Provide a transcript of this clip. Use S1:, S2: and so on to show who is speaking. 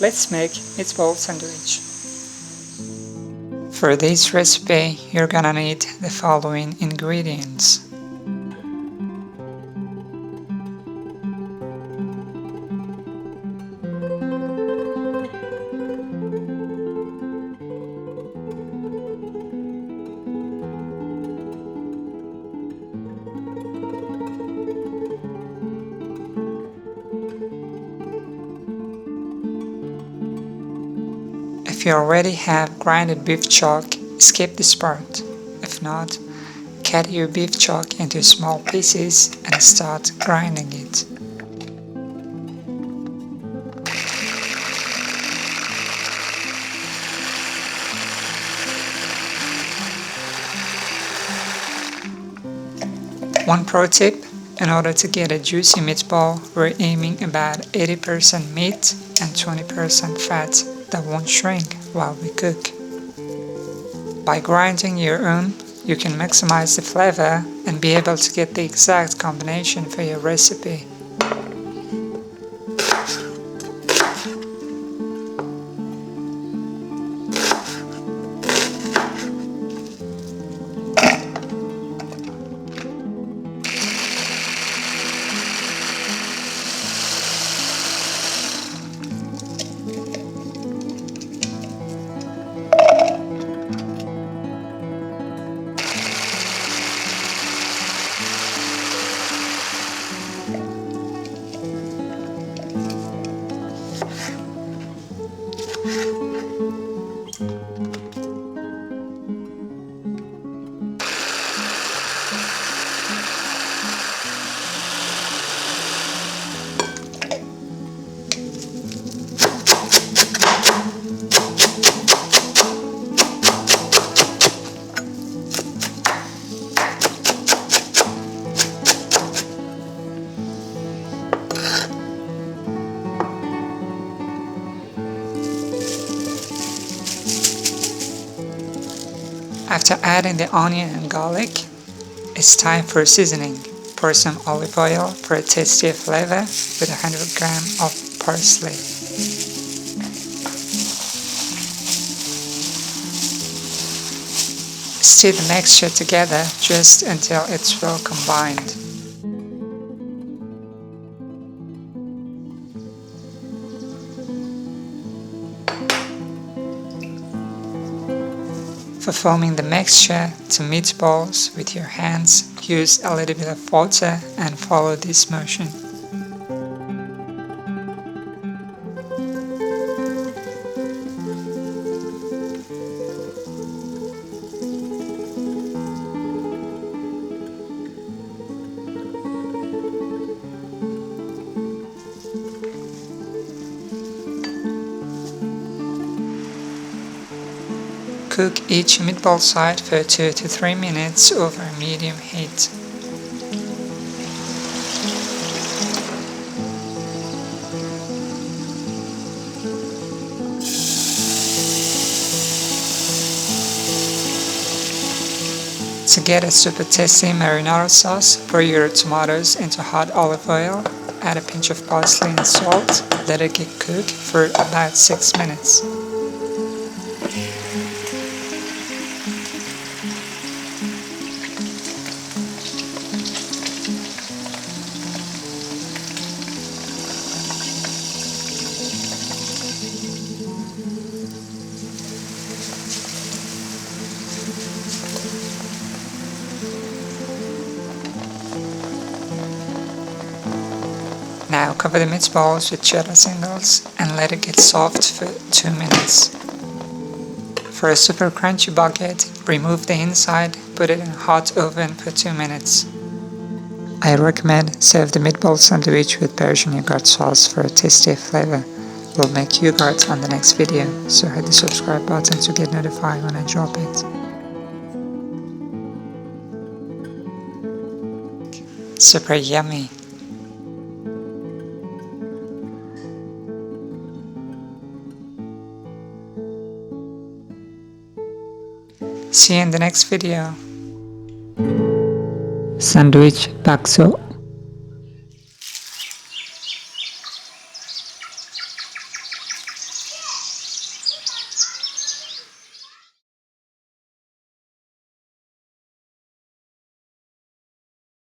S1: let's make meatball sandwich. For this recipe, you're gonna need the following ingredients. If you already have grinded beef chalk, skip this part. If not, cut your beef chalk into small pieces and start grinding it. One pro tip: in order to get a juicy meatball, we're aiming about 80% meat and 20% fat that won't shrink while we cook. By grinding your own, you can maximize the flavor and be able to get the exact combination for your recipe. After adding the onion and garlic, it's time for seasoning. Pour some olive oil for a tastier flavor with 100 grams of parsley. Stir the mixture together just until it's well combined. For forming the mixture to meatballs with your hands, use a little bit of water and follow this motion. Cook each meatball side for 2 to 3 minutes over medium heat. To get a super tasty marinara sauce, pour your tomatoes into hot olive oil, add a pinch of parsley and salt, let it get cooked for about 6 minutes. Now cover the meatballs with cheddar singles and let it get soft for 2 minutes. For a super crunchy bucket, remove the inside, put it in a hot oven for 2 minutes. I recommend serve the meatball sandwich with Persian yogurt sauce for a tasty flavor. We'll make yogurt on the next video, so hit the subscribe button to get notified when I drop it. Super yummy! See you in the next video. Sandwich bakso.